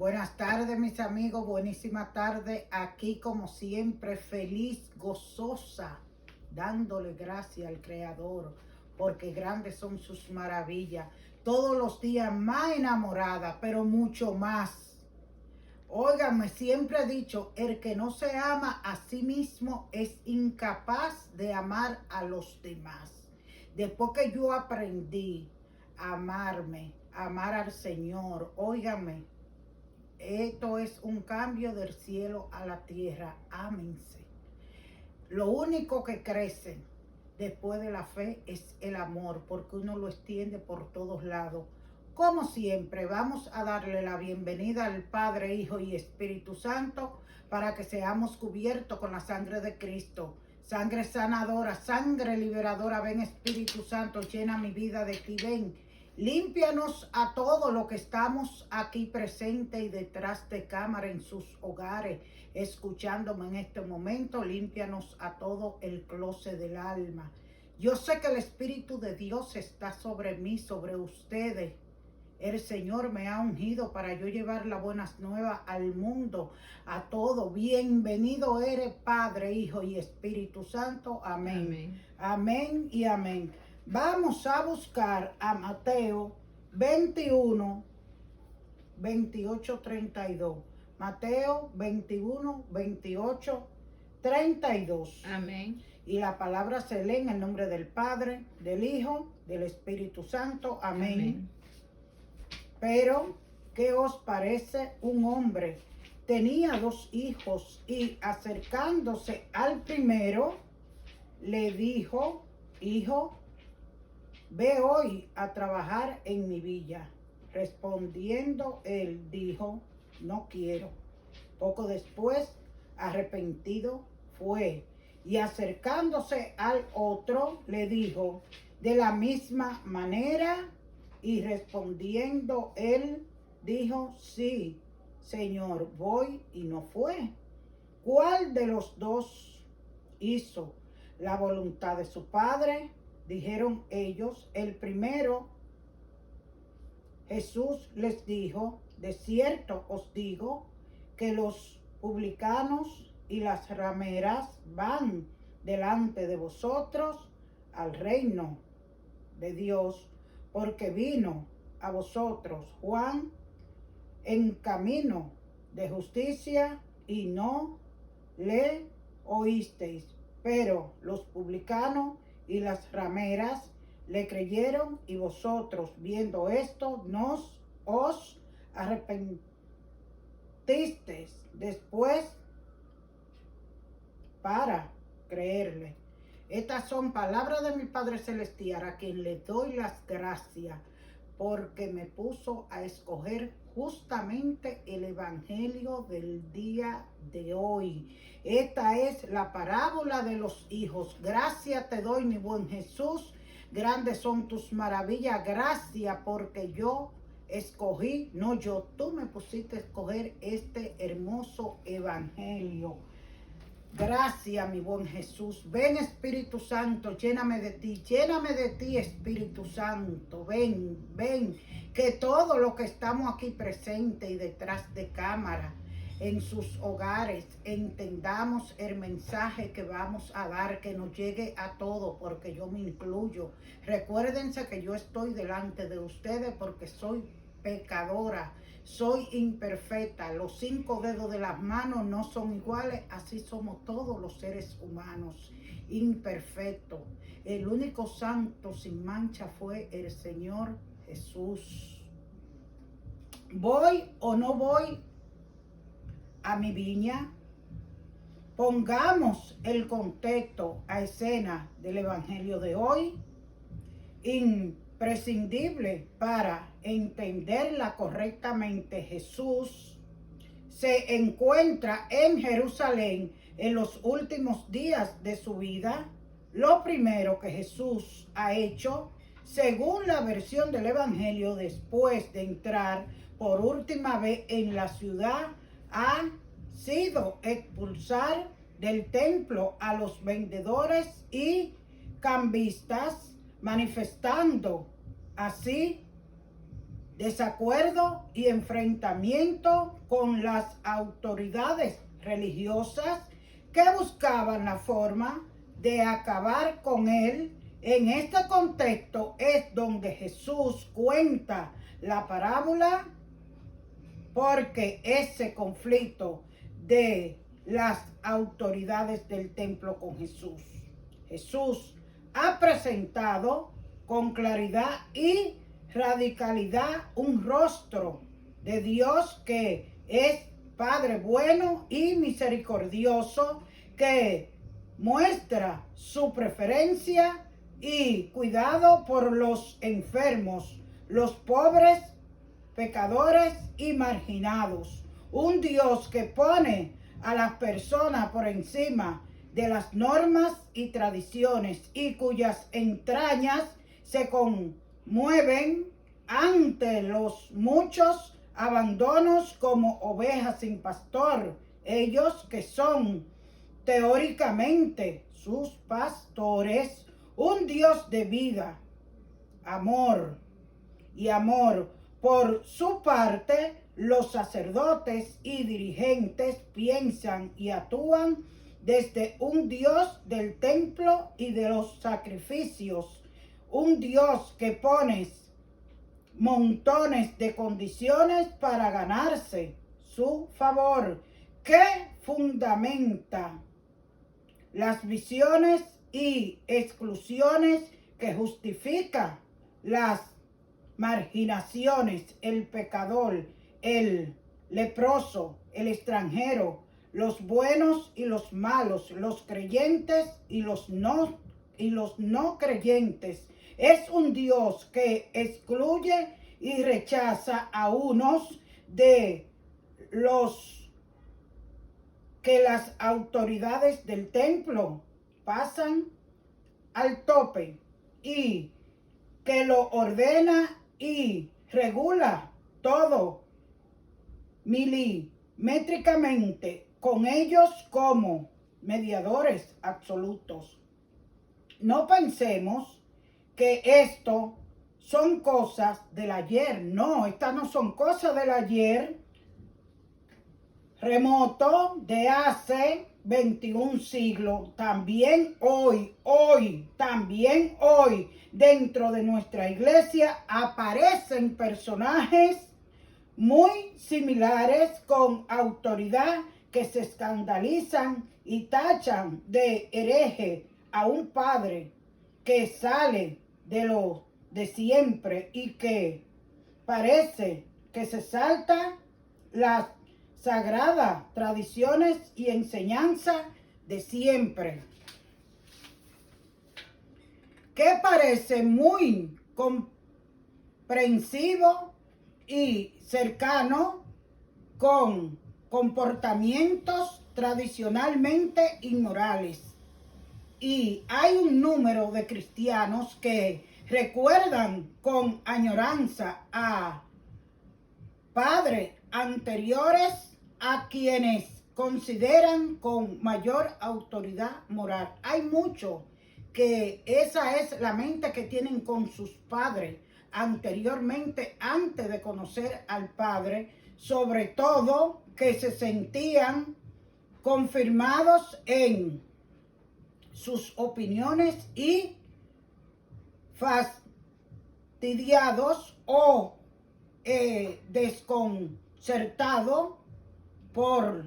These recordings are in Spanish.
Buenas tardes, mis amigos, buenísima tarde. Aquí, como siempre, feliz, gozosa, dándole gracias al Creador, porque grandes son sus maravillas. Todos los días más enamorada, pero mucho más. Óigame, siempre he dicho, el que no se ama a sí mismo es incapaz de amar a los demás. Después que yo aprendí a amarme, a amar al Señor, óigame, esto es un cambio del cielo a la tierra. Ámense. Lo único que crece después de la fe es el amor, porque uno lo extiende por todos lados. Como siempre, vamos a darle la bienvenida al Padre, Hijo y Espíritu Santo para que seamos cubiertos con la sangre de Cristo. Sangre sanadora, sangre liberadora. Ven, Espíritu Santo, llena mi vida de ti. Ven, límpianos a todos los que estamos aquí presentes y detrás de cámara en sus hogares, escuchándome en este momento. Límpianos a todo el closet del alma. Yo sé que el Espíritu de Dios está sobre mí, sobre ustedes. El Señor me ha ungido para yo llevar las buenas nuevas al mundo, a todo. Bienvenido eres, Padre, Hijo y Espíritu Santo. Amén. Amén, amén y amén. Vamos a buscar a Mateo 21, 28, 32. Mateo 21, 28, 32. Amén. Y la palabra se lee en el nombre del Padre, del Hijo, del Espíritu Santo. Amén. Amén. Pero, ¿qué os parece? Un hombre tenía 2 hijos y acercándose al primero, le dijo: Hijo, ve hoy a trabajar en mi villa. Respondiendo él, dijo: No quiero. Poco después, arrepentido, fue, y acercándose al otro, le dijo de la misma manera, y respondiendo él, dijo: Sí, Señor, voy, y no fue. ¿Cuál de los 2 hizo la voluntad de su padre? Dijeron ellos: el primero. Jesús les dijo: de cierto os digo que los publicanos y las rameras van delante de vosotros al reino de Dios, porque vino a vosotros Juan en camino de justicia y no le oísteis, pero los publicanos y las rameras le creyeron, y vosotros, viendo esto, os arrepentisteis después para creerle. Estas son palabras de mi Padre Celestial, a quien le doy las gracias, porque me puso a escoger justamente el evangelio del día de hoy. Esta es la parábola de los hijos. Gracias te doy, mi buen Jesús. Grandes son tus maravillas. Gracias porque yo escogí, no yo, tú me pusiste a escoger este hermoso evangelio. Gracias, mi buen Jesús. Ven, Espíritu Santo, lléname de ti, Espíritu Santo. Ven, ven, que todo lo que estamos aquí presente y detrás de cámara, en sus hogares, entendamos el mensaje que vamos a dar, que nos llegue a todos, porque yo me incluyo. Recuérdense que yo estoy delante de ustedes porque soy pecadora. Soy imperfecta. Los 5 dedos de las manos no son iguales. Así somos todos los seres humanos, imperfectos. El único santo sin mancha fue el Señor Jesús. ¿Voy o no voy a mi viña? Pongamos el contexto a escena del evangelio de hoy, imprescindible para entenderla correctamente. Jesús se encuentra en Jerusalén en los últimos días de su vida. Lo primero que Jesús ha hecho, según la versión del evangelio, después de entrar por última vez en la ciudad, ha sido expulsar del templo a los vendedores y cambistas, manifestando así desacuerdo y enfrentamiento con las autoridades religiosas que buscaban la forma de acabar con él. En este contexto es donde Jesús cuenta la parábola, porque ese conflicto de las autoridades del templo con Jesús. Jesús ha presentado con claridad y radicalidad un rostro de Dios que es Padre bueno y misericordioso, que muestra su preferencia y cuidado por los enfermos, los pobres, pecadores y marginados. Un Dios que pone a las personas por encima de las normas y tradiciones y cuyas entrañas se conmueven ante los muchos abandonos como ovejas sin pastor. Ellos que son teóricamente sus pastores. Un Dios de vida, amor y amor. Por su parte, los sacerdotes y dirigentes piensan y actúan desde un Dios del templo y de los sacrificios, un Dios que pone montones de condiciones para ganarse su favor, que fundamenta las visiones y exclusiones, que justifica las marginaciones, el pecador, el leproso, el extranjero, los buenos y los malos, los creyentes y los no creyentes. Es un Dios que excluye y rechaza a unos de los que las autoridades del templo pasan al tope, y que lo ordena y regula todo milimétricamente, con ellos como mediadores absolutos. No pensemos que esto son cosas del ayer. No, estas no son cosas del ayer remoto, de hace 21 siglos. También hoy, dentro de nuestra iglesia aparecen personajes muy similares con autoridad, que se escandalizan y tachan de hereje a un padre que sale de lo de siempre y que parece que se salta las sagradas tradiciones y enseñanza de siempre, que parece muy comprensivo y cercano con comportamientos tradicionalmente inmorales. Y hay un número de cristianos que recuerdan con añoranza a padres anteriores a quienes consideran con mayor autoridad moral. Hay mucho que esa es la mente que tienen con sus padres anteriormente, antes de conocer al Padre, sobre todo que se sentían confirmados en sus opiniones y fastidiados o desconcertados por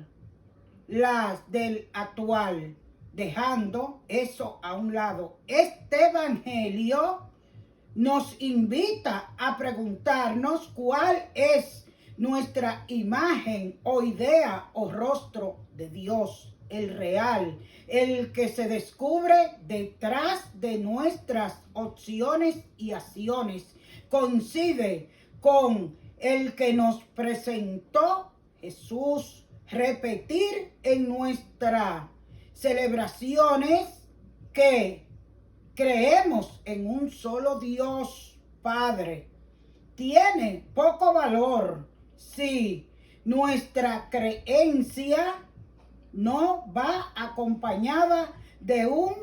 las del actual, dejando eso a un lado. Este evangelio nos invita a preguntarnos cuál es nuestra imagen o idea o rostro de Dios, el real, el que se descubre detrás de nuestras opciones y acciones. Coincide con el que nos presentó Jesús. Repetir en nuestras celebraciones que creemos en un solo Dios Padre tiene poco valor si nuestra creencia no va acompañada de un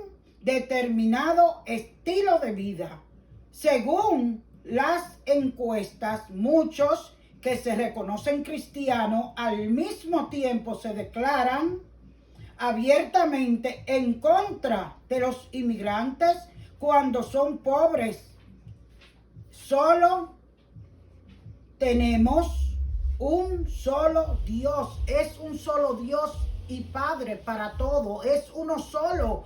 determinado estilo de vida, según las encuestas, muchos que se reconocen cristianos al mismo tiempo se declaran abiertamente en contra de los inmigrantes cuando son pobres. Solo tenemos un solo Dios, es un solo Dios y Padre para todo, es uno solo.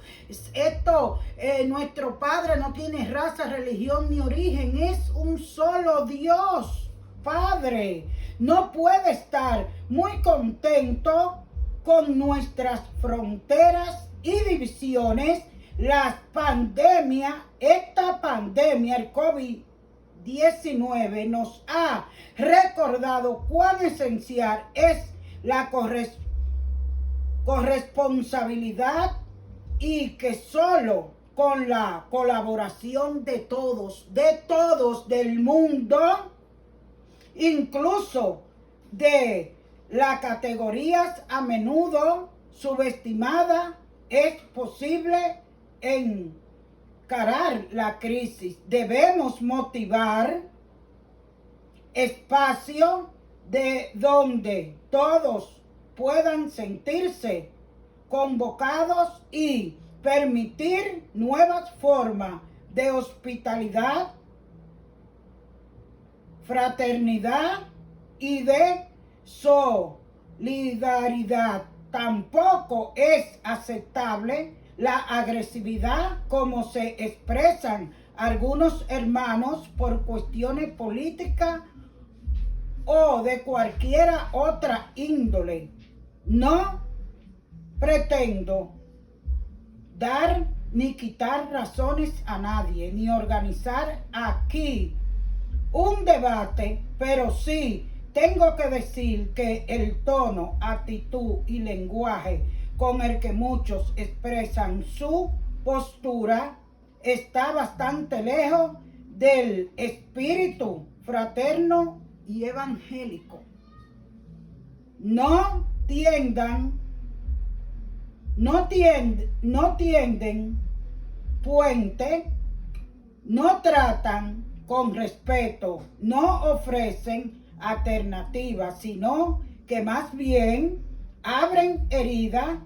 Nuestro Padre no tiene raza, religión ni origen, es un solo Dios, Padre. No puede estar muy contento con nuestras fronteras y divisiones. Esta pandemia, el COVID-19, nos ha recordado cuán esencial es la corresponsabilidad y que solo con la colaboración de todos del mundo, incluso de las categorías a menudo subestimadas, es posible encarar la crisis. Debemos motivar espacio de donde todos puedan sentirse convocados y permitir nuevas formas de hospitalidad, fraternidad y de solidaridad. Tampoco es aceptable la agresividad como se expresan algunos hermanos por cuestiones políticas o de cualquier otra índole. No pretendo dar ni quitar razones a nadie, ni organizar aquí un debate, pero sí tengo que decir que el tono, actitud y lenguaje con el que muchos expresan su postura está bastante lejos del espíritu fraterno y evangélico. No tienden puente, no tratan con respeto, no ofrecen alternativas, sino que más bien abren heridas,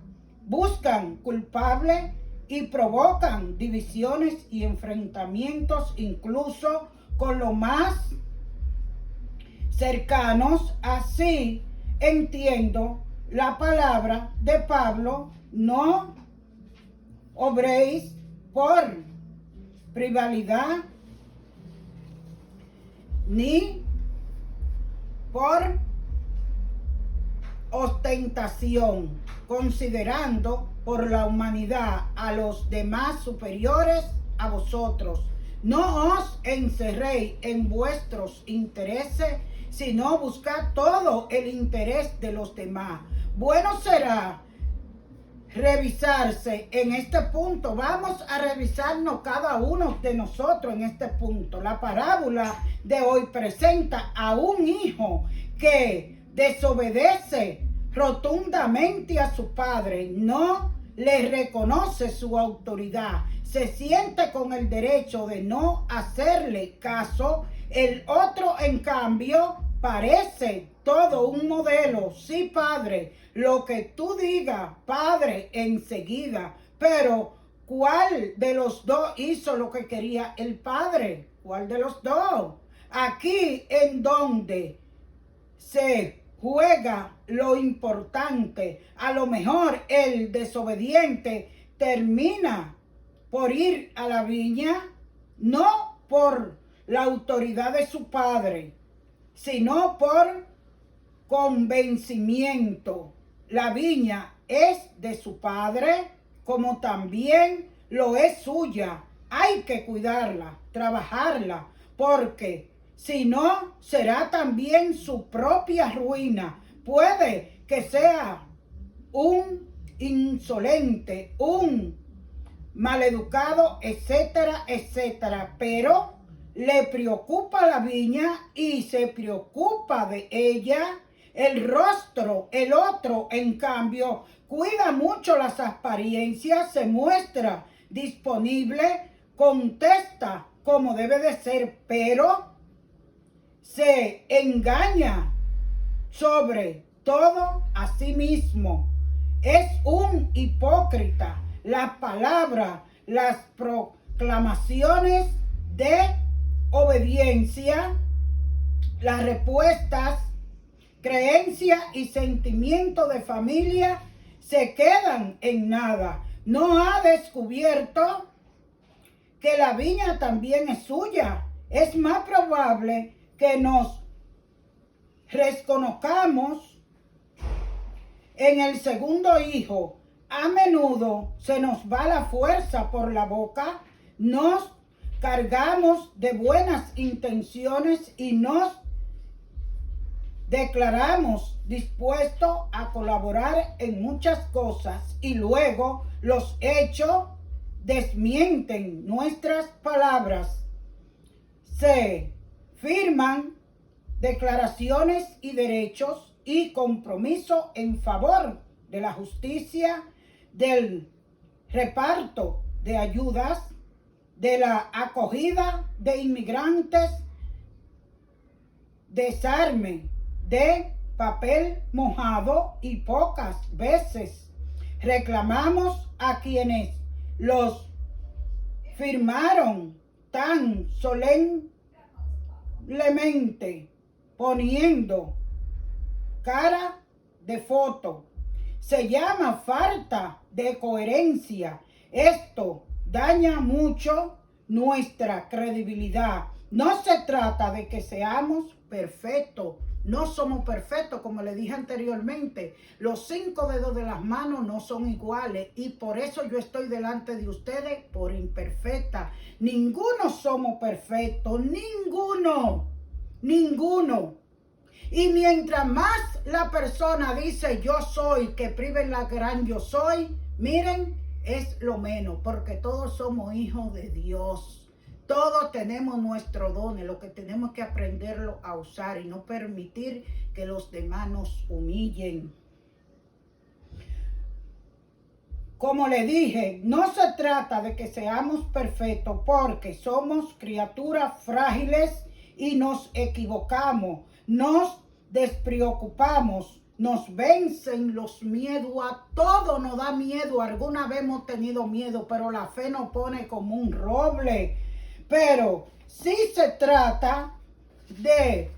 buscan culpables y provocan divisiones y enfrentamientos incluso con los más cercanos. Así entiendo la palabra de Pablo: no obréis por rivalidad ni por ostentación, considerando por la humanidad a los demás superiores a vosotros. No os encerréis en vuestros intereses, sino buscad todo el interés de los demás. Bueno será revisarse en este punto. Vamos a revisarnos cada uno de nosotros en este punto. La parábola de hoy presenta a un hijo que desobedece rotundamente a su padre, no le reconoce su autoridad, se siente con el derecho de no hacerle caso. El otro, en cambio, parece todo un modelo. Sí, padre, lo que tú digas, padre, enseguida. Pero, ¿cuál de los dos hizo lo que quería el padre? ¿Cuál de los dos? Aquí en donde se juega lo importante. A lo mejor el desobediente termina por ir a la viña, no por la autoridad de su padre, sino por convencimiento. La viña es de su padre, como también lo es suya. Hay que cuidarla, trabajarla, porque si no, será también su propia ruina. Puede que sea un insolente, un maleducado, etcétera, etcétera, pero le preocupa la viña y se preocupa de ella. El rostro, el otro, en cambio, cuida mucho las apariencias, se muestra disponible, contesta como debe de ser, pero se engaña sobre todo a sí mismo. Es un hipócrita. Las palabras, las proclamaciones de obediencia, las respuestas, creencias y sentimientos de familia se quedan en nada. No ha descubierto que la viña también es suya. Es más probable que nos reconozcamos en el segundo hijo. A menudo se nos va la fuerza por la boca, nos cargamos de buenas intenciones y nos declaramos dispuestos a colaborar en muchas cosas y luego los hechos desmienten nuestras palabras. Se firman declaraciones y derechos y compromisos en favor de la justicia, del reparto de ayudas, de la acogida de inmigrantes, desarme de papel mojado, y pocas veces reclamamos a quienes los firmaron tan solemnemente, poniendo cara de foto. Se llama falta de coherencia. Esto daña mucho nuestra credibilidad. No se trata de que seamos perfectos. No somos perfectos, como le dije anteriormente. Los 5 dedos de las manos no son iguales y por eso yo estoy delante de ustedes por imperfecta. Ninguno somos perfectos, ninguno. Y mientras más la persona dice yo soy, que prive la gran yo soy, miren, es lo menos, porque todos somos hijos de Dios. Todos tenemos nuestro don, lo que tenemos que aprenderlo a usar y no permitir que los demás nos humillen. Como le dije, no se trata de que seamos perfectos, porque somos criaturas frágiles y nos equivocamos, nos despreocupamos, nos vencen los miedos, a todo nos da miedo. Alguna vez hemos tenido miedo, pero la fe nos pone como un roble. Pero si se trata de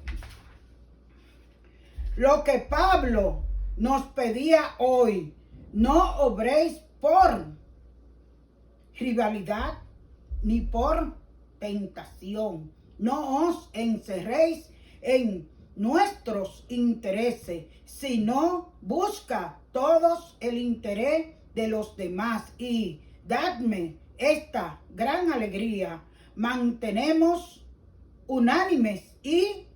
lo que Pablo nos pedía hoy, no obréis por rivalidad ni por tentación. No os encerréis en nuestros intereses, sino busca todos el interés de los demás y dadme esta gran alegría. Mantenemos unánimes y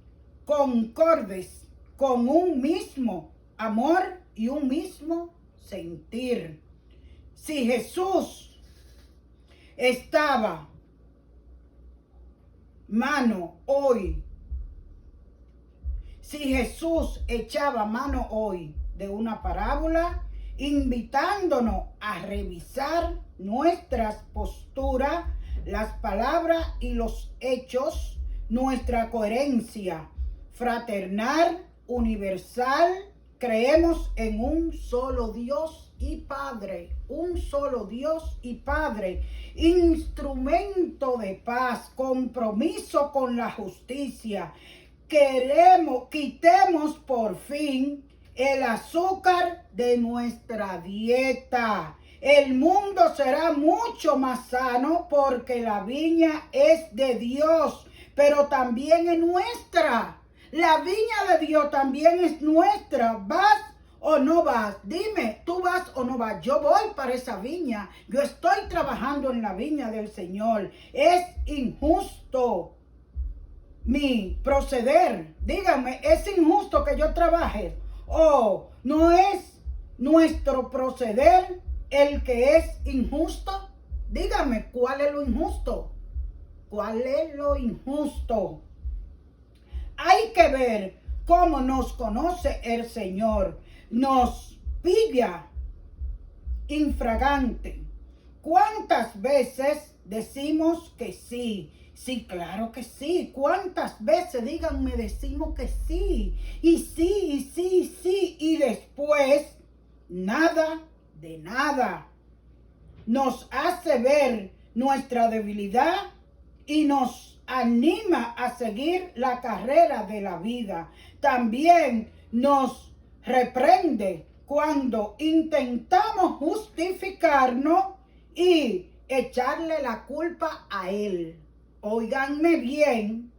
concordes con un mismo amor y un mismo sentir. Si Jesús estaba mano hoy, si Jesús echaba mano hoy de una parábola, invitándonos a revisar nuestras posturas, las palabras y los hechos, nuestra coherencia fraternal, universal. Creemos en un solo Dios y Padre, un solo Dios y Padre, instrumento de paz, compromiso con la justicia. Quitemos por fin el azúcar de nuestra dieta. El mundo será mucho más sano porque la viña es de Dios, pero también es nuestra. La viña de Dios también es nuestra. ¿Vas o no vas? Dime, ¿tú vas o no vas? Yo voy para esa viña. Yo estoy trabajando en la viña del Señor. Es injusto mi proceder. Dígame, ¿es injusto que yo trabaje? ¿O no es nuestro proceder el que es injusto? Dígame, ¿cuál es lo injusto? ¿Cuál es lo injusto? Hay que ver cómo nos conoce el Señor. Nos pilla infragante. ¿Cuántas veces decimos que sí? Sí, claro que sí. ¿Cuántas veces, díganme, decimos que sí? Y sí, y sí, y sí. Y después, nada de nada. Nos hace ver nuestra debilidad y nos anima a seguir la carrera de la vida. También nos reprende cuando intentamos justificarnos y echarle la culpa a Él. Óiganme bien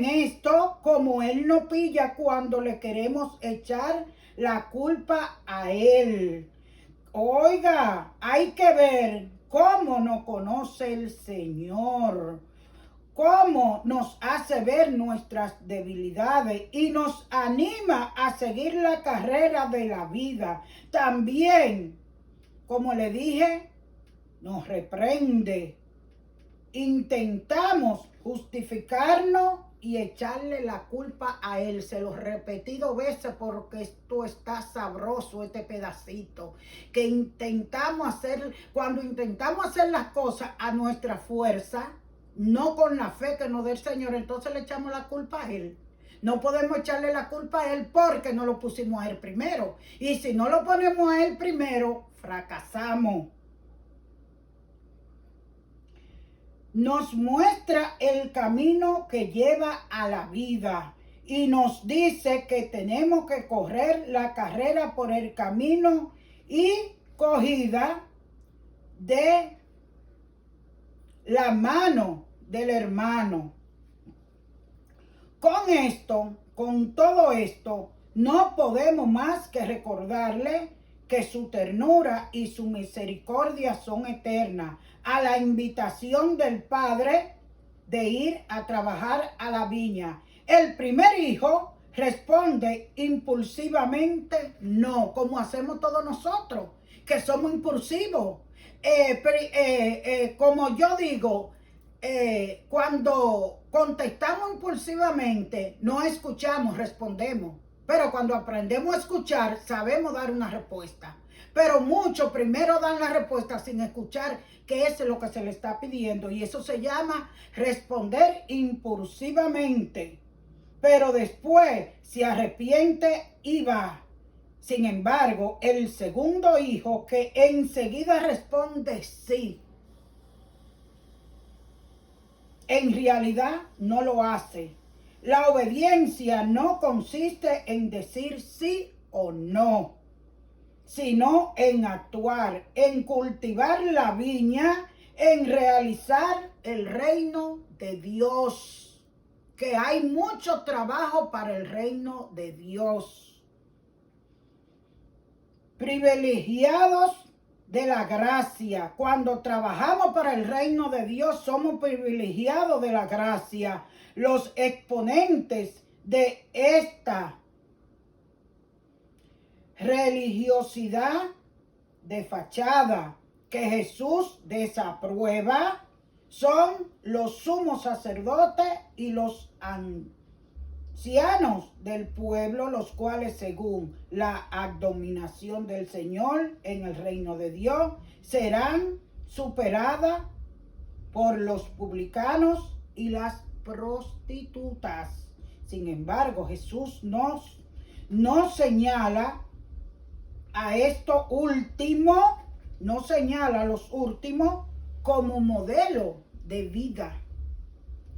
esto, como Él no pilla cuando le queremos echar la culpa a Él. Oiga, hay que ver cómo nos conoce el Señor, cómo nos hace ver nuestras debilidades y nos anima a seguir la carrera de la vida. También, como le dije, nos reprende. Intentamos justificarnos y echarle la culpa a Él. Se lo he repetido veces porque esto está sabroso, este pedacito. Que cuando intentamos hacer las cosas a nuestra fuerza, no con la fe que nos dé el Señor, entonces le echamos la culpa a Él. No podemos echarle la culpa a Él porque no lo pusimos a Él primero. Y si no lo ponemos a Él primero, fracasamos. Nos muestra el camino que lleva a la vida y nos dice que tenemos que correr la carrera por el camino y cogida de la mano del hermano. Con todo esto, no podemos más que recordarle que su ternura y su misericordia son eternas, a la invitación del Padre de ir a trabajar a la viña. El primer hijo responde impulsivamente no, como hacemos todos nosotros, que somos impulsivos. Como yo digo, cuando contestamos impulsivamente, no escuchamos, respondemos. Pero cuando aprendemos a escuchar, sabemos dar una respuesta. Pero muchos primero dan la respuesta sin escuchar qué es lo que se le está pidiendo. Y eso se llama responder impulsivamente. Pero después se arrepiente y va. Sin embargo, el segundo hijo que enseguida responde sí, en realidad no lo hace. La obediencia no consiste en decir sí o no, sino en actuar, en cultivar la viña, en realizar el reino de Dios. Que hay mucho trabajo para el reino de Dios. Privilegiados de la gracia. Cuando trabajamos para el reino de Dios, somos privilegiados de la gracia. Los exponentes de esta religiosidad de fachada que Jesús desaprueba son los sumos sacerdotes y los ancianos del pueblo, los cuales según la abominación del Señor en el reino de Dios serán superadas por los publicanos y las prostitutas. Sin embargo, Jesús nos señala a esto último, no señala a los últimos como modelo de vida,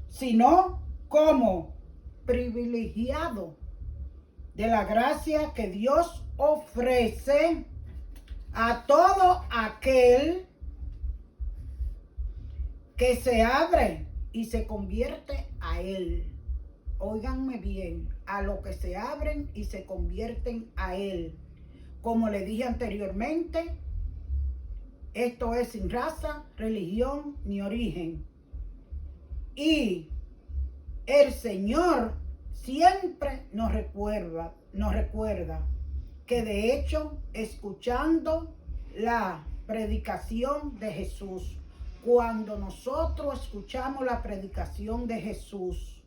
sino como privilegiado de la gracia que Dios ofrece a todo aquel que se abre y se convierte a Él. Óiganme bien, a los que se abren y se convierten a Él. Como le dije anteriormente, esto es sin raza, religión ni origen. Y el Señor siempre nos recuerda que de hecho, escuchando la predicación de Jesús, cuando nosotros escuchamos la predicación de Jesús,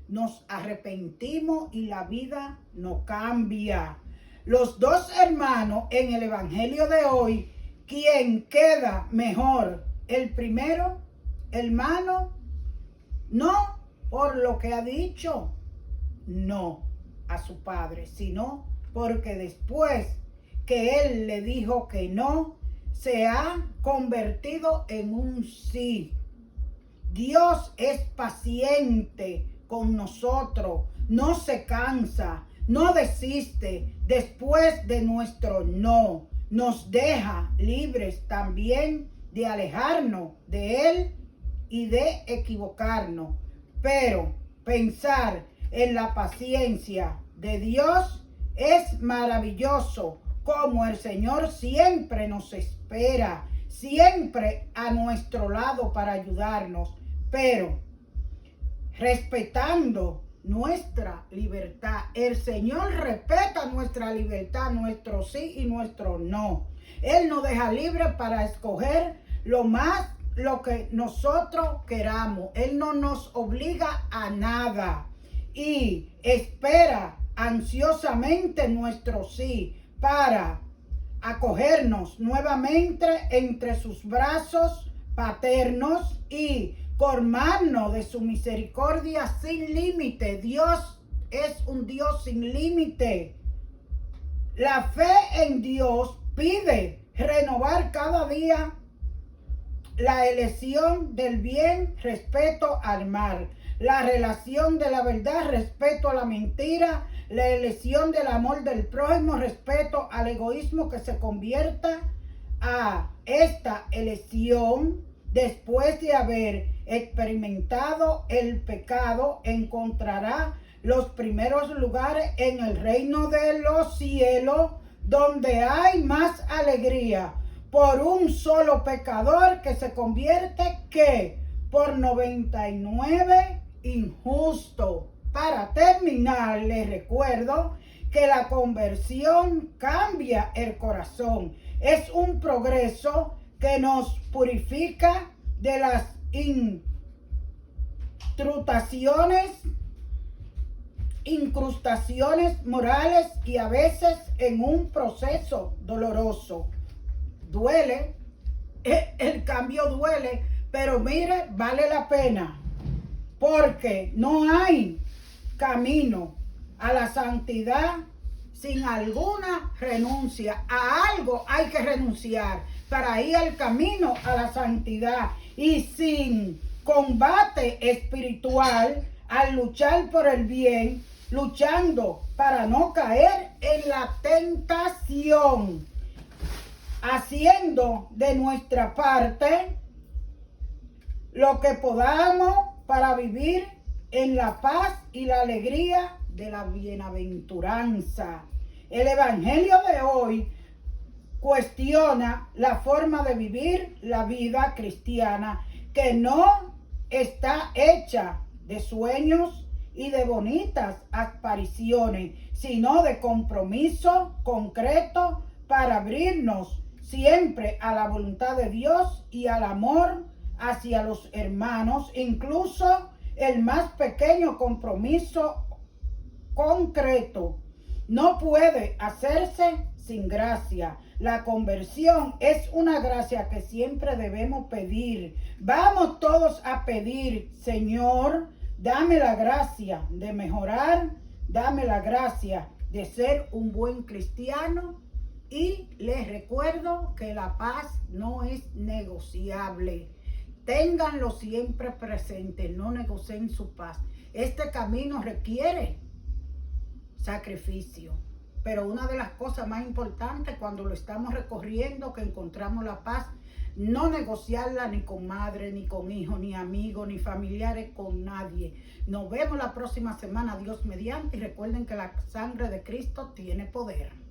nos arrepentimos y la vida nos cambia. Los dos hermanos en el evangelio de hoy, ¿quién queda mejor? El primero, hermano, no por lo que ha dicho, no a su padre, sino porque después que él le dijo que no, se ha convertido en un sí. Dios es paciente con nosotros, no se cansa, no desiste después de nuestro no. Nos deja libres también de alejarnos de Él y de equivocarnos. Pero pensar en la paciencia de Dios es maravilloso, como el Señor siempre nos espera, siempre a nuestro lado para ayudarnos, pero respetando nuestra libertad. El Señor respeta nuestra libertad, nuestro sí y nuestro no. Él nos deja libre para escoger lo que nosotros queramos. Él no nos obliga a nada y espera ansiosamente nuestro sí para acogernos nuevamente entre sus brazos paternos y colmarnos de su misericordia sin límite. Dios es un Dios sin límite. La fe en Dios pide renovar cada día la elección del bien, respeto al mal, la relación de la verdad, respeto a la mentira, la elección del amor del prójimo, respeto al egoísmo, que se convierta a esta elección después de haber experimentado el pecado, encontrará los primeros lugares en el reino de los cielos, donde hay más alegría por un solo pecador que se convierte que por 99 injustos. Para terminar, les recuerdo que la conversión cambia el corazón. Es un progreso que nos purifica de las incrustaciones morales y a veces en un proceso doloroso. Duele, el cambio duele, pero mire, vale la pena, porque no hay camino a la santidad sin alguna renuncia. A algo hay que renunciar para ir al camino a la santidad, y sin combate espiritual, al luchar por el bien, luchando para no caer en la tentación, haciendo de nuestra parte lo que podamos para vivir en la paz y la alegría de la bienaventuranza. El evangelio de hoy cuestiona la forma de vivir la vida cristiana, que no está hecha de sueños y de bonitas apariciones, sino de compromiso concreto para abrirnos siempre a la voluntad de Dios y al amor hacia los hermanos. Incluso el más pequeño compromiso concreto no puede hacerse sin gracia. La conversión es una gracia que siempre debemos pedir. Vamos todos a pedir: Señor, dame la gracia de mejorar, dame la gracia de ser un buen cristiano. Y les recuerdo que la paz no es negociable. Ténganlo siempre presente, no negocien su paz. Este camino requiere sacrificio, pero una de las cosas más importantes cuando lo estamos recorriendo, que encontramos la paz, no negociarla ni con madre, ni con hijo, ni amigo, ni familiares, con nadie. Nos vemos la próxima semana, Dios mediante, y recuerden que la sangre de Cristo tiene poder.